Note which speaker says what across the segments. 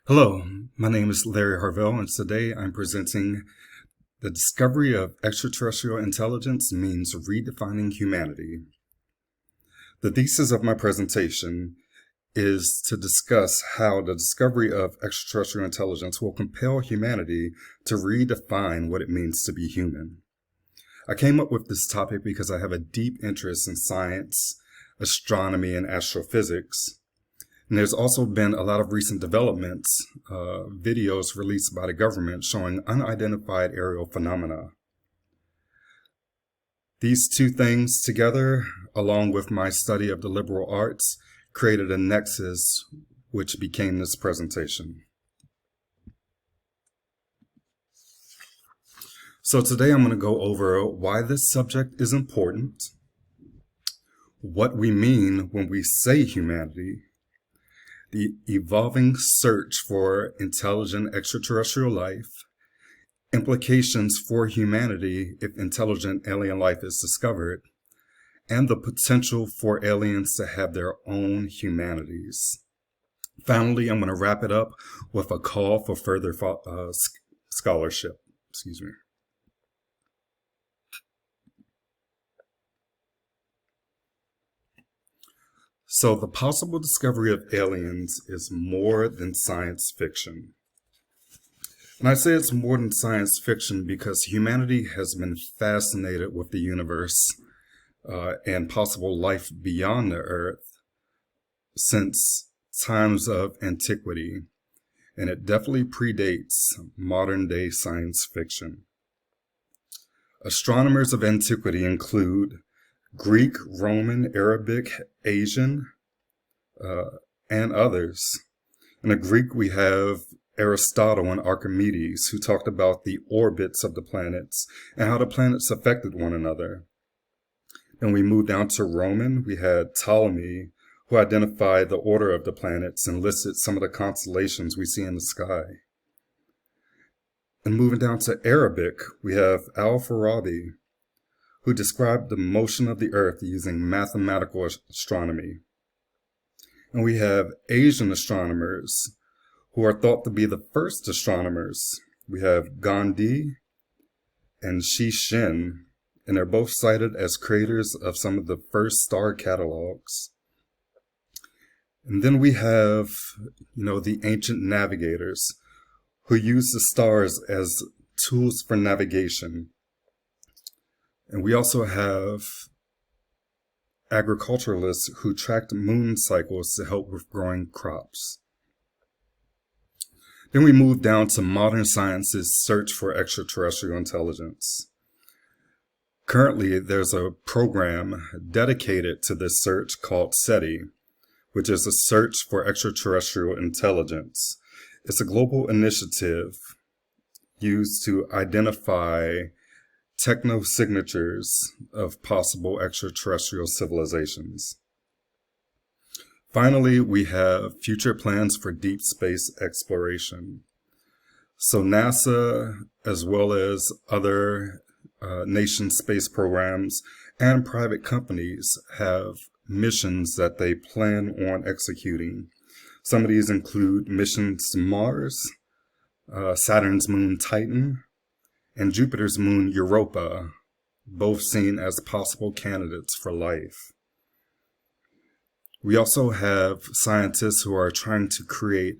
Speaker 1: Hello, my name is Larry Harvell, and today I'm presenting The Discovery of Extraterrestrial Intelligence Means Redefining Humanity. The thesis of my presentation is to discuss how the discovery of extraterrestrial intelligence will compel humanity to redefine what it means to be human. I came up with this topic because I have a deep interest in science, astronomy, and astrophysics. And there's also been a lot of recent developments, videos released by the government showing unidentified aerial phenomena. These two things together, along with my study of the liberal arts, created a nexus which became this presentation. So today I'm going to go over why this subject is important, what we mean when we say humanity, the evolving search for intelligent extraterrestrial life, implications for humanity if intelligent alien life is discovered, and the potential for aliens to have their own humanities. Finally, I'm going to wrap it up with a call for further scholarship. Excuse me. So the possible discovery of aliens is more than science fiction. And I say it's more than science fiction because humanity has been fascinated with the universe and possible life beyond the Earth since times of antiquity, and it definitely predates modern-day science fiction. Astronomers of antiquity include Greek, Roman, Arabic, Asian, and others. In the Greek, we have Aristotle and Archimedes, who talked about the orbits of the planets and how the planets affected one another. Then we move down to Roman. We had Ptolemy, who identified the order of the planets and listed some of the constellations we see in the sky. And moving down to Arabic, we have Al-Farabi, who described the motion of the Earth using mathematical astronomy. And we have Asian astronomers who are thought to be the first astronomers. We have Gandhi and Shishin, and they're both cited as creators of some of the first star catalogs. And then we have, the ancient navigators who used the stars as tools for navigation. And we also have agriculturalists who tracked moon cycles to help with growing crops. Then we move down to modern science's search for extraterrestrial intelligence. Currently, there's a program dedicated to this search called SETI, which is a search for extraterrestrial intelligence. It's a global initiative used to identify techno-signatures of possible extraterrestrial civilizations. Finally, we have future plans for deep space exploration. So NASA, as well as other nation space programs and private companies, have missions that they plan on executing. Some of these include missions to Mars, Saturn's moon Titan, and Jupiter's moon Europa, both seen as possible candidates for life. We also have scientists who are trying to create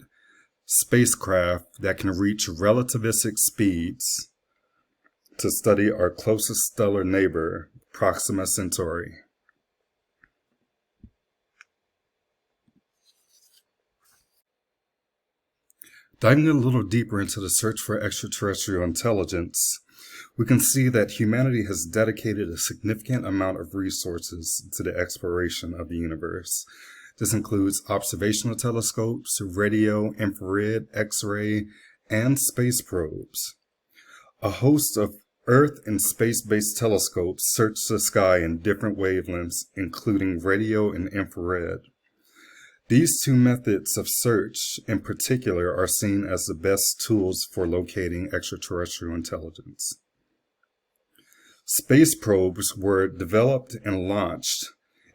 Speaker 1: spacecraft that can reach relativistic speeds to study our closest stellar neighbor, Proxima Centauri. Diving a little deeper into the search for extraterrestrial intelligence, we can see that humanity has dedicated a significant amount of resources to the exploration of the universe. This includes observational telescopes, radio, infrared, X-ray, and space probes. A host of Earth and space-based telescopes search the sky in different wavelengths, including radio and infrared. These two methods of search in particular are seen as the best tools for locating extraterrestrial intelligence. Space probes were developed and launched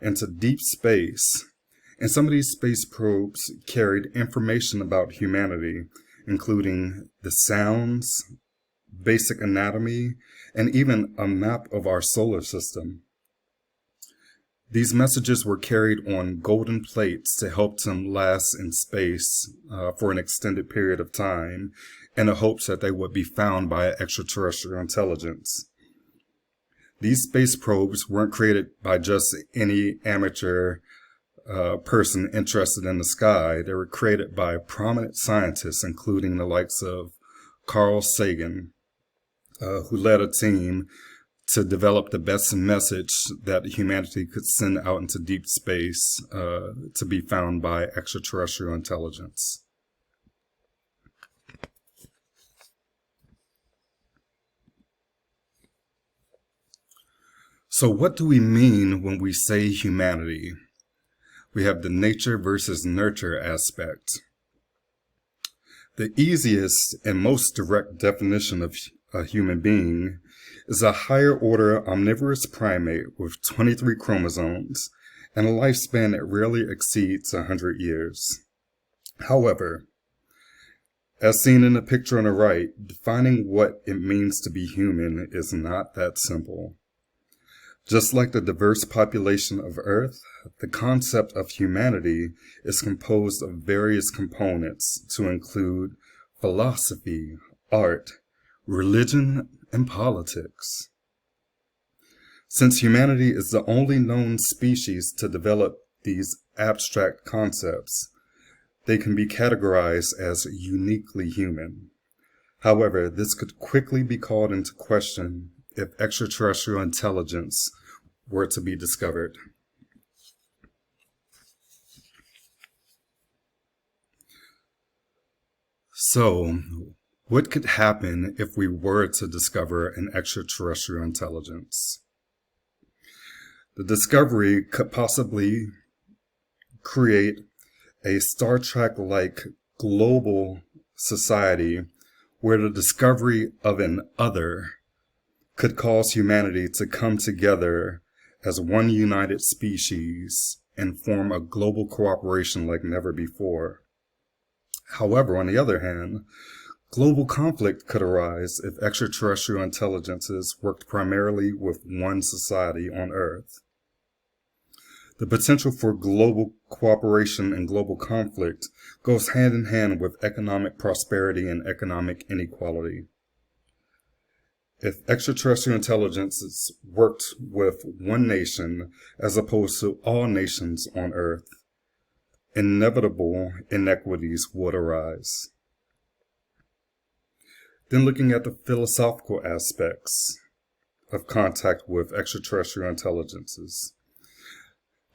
Speaker 1: into deep space And some of these space probes carried information about humanity, including the sounds, basic anatomy, and even a map of our solar system. These messages were carried on golden plates to help them last in space for an extended period of time, in the hopes that they would be found by extraterrestrial intelligence. These space probes weren't created by just any amateur person interested in the sky. They were created by prominent scientists, including the likes of Carl Sagan, who led a team to develop the best message that humanity could send out into deep space to be found by extraterrestrial intelligence. So what do we mean when we say humanity? We have the nature versus nurture aspect. The easiest and most direct definition of a human being is a higher order omnivorous primate with 23 chromosomes and a lifespan that rarely exceeds 100 years. However, as seen in the picture on the right, defining what it means to be human is not that simple. Just like the diverse population of Earth, the concept of humanity is composed of various components to include philosophy, art, religion, and politics. Since humanity is the only known species to develop these abstract concepts, they can be categorized as uniquely human. However, this could quickly be called into question if extraterrestrial intelligence were to be discovered. So, what could happen if we were to discover an extraterrestrial intelligence? The discovery could possibly create a Star Trek-like global society where the discovery of an other could cause humanity to come together as one united species and form a global cooperation like never before. However, on the other hand, global conflict could arise if extraterrestrial intelligences worked primarily with one society on Earth. The potential for global cooperation and global conflict goes hand in hand with economic prosperity and economic inequality. If extraterrestrial intelligences worked with one nation as opposed to all nations on Earth, inevitable inequities would arise. Then looking at the philosophical aspects of contact with extraterrestrial intelligences.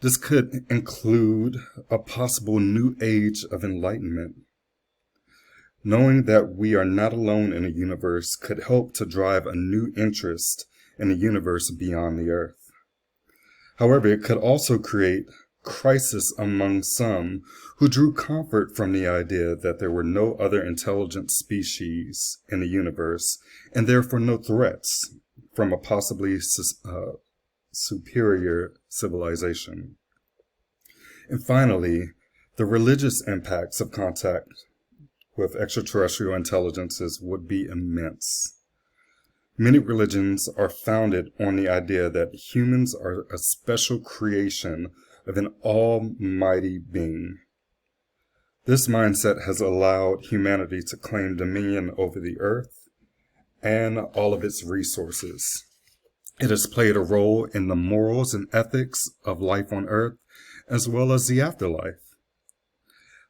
Speaker 1: This could include a possible new age of enlightenment. Knowing that we are not alone in the universe could help to drive a new interest in the universe beyond the Earth. However, it could also create crisis among some who drew comfort from the idea that there were no other intelligent species in the universe and therefore no threats from a possibly superior civilization. And finally, the religious impacts of contact with extraterrestrial intelligences would be immense. Many religions are founded on the idea that humans are a special creation of an almighty being. This mindset has allowed humanity to claim dominion over the earth and all of its resources. It has played a role in the morals and ethics of life on earth, as well as the afterlife.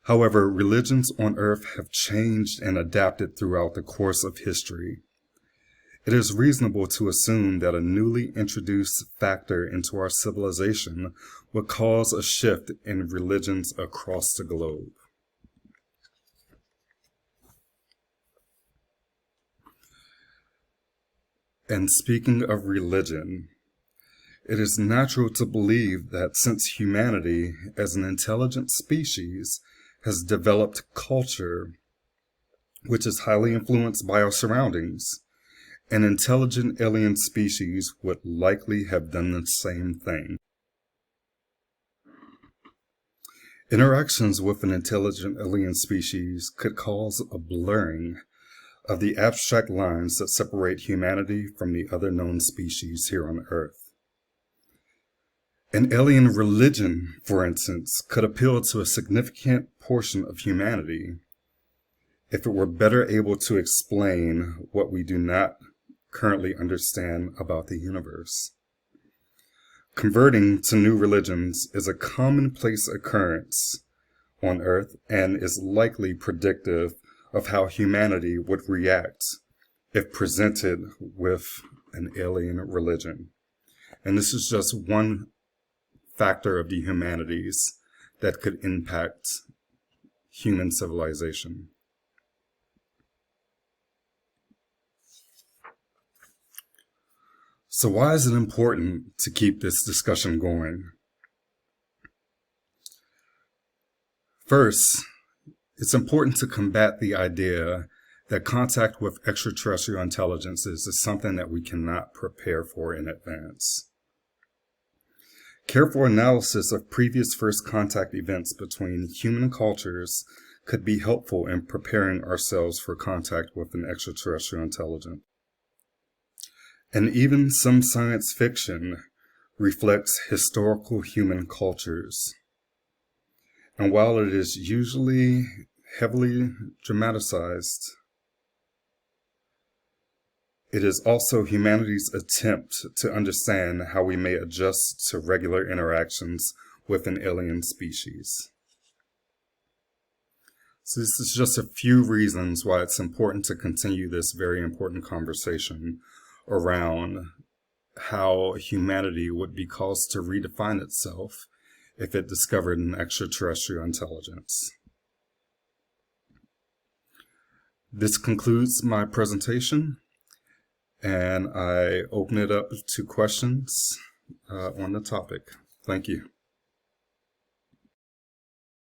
Speaker 1: However, religions on earth have changed and adapted throughout the course of history. It is reasonable to assume that a newly introduced factor into our civilization would cause a shift in religions across the globe. And speaking of religion, it is natural to believe that since humanity, as an intelligent species, has developed culture, which is highly influenced by our surroundings, an intelligent alien species would likely have done the same thing. Interactions with an intelligent alien species could cause a blurring of the abstract lines that separate humanity from the other known species here on Earth. An alien religion, for instance, could appeal to a significant portion of humanity if it were better able to explain what we do not currently understand about the universe. Converting to new religions is a commonplace occurrence on Earth and is likely predictive of how humanity would react if presented with an alien religion. And this is just one factor of the humanities that could impact human civilization. So why is it important to keep this discussion going? First, it's important to combat the idea that contact with extraterrestrial intelligences is something that we cannot prepare for in advance. Careful analysis of previous first contact events between human cultures could be helpful in preparing ourselves for contact with an extraterrestrial intelligence. And even some science fiction reflects historical human cultures. And while it is usually heavily dramatized, it is also humanity's attempt to understand how we may adjust to regular interactions with an alien species. So this is just a few reasons why it's important to continue this very important conversation around how humanity would be caused to redefine itself if it discovered an extraterrestrial intelligence. This concludes my presentation, and I open it up to questions on the topic. Thank you.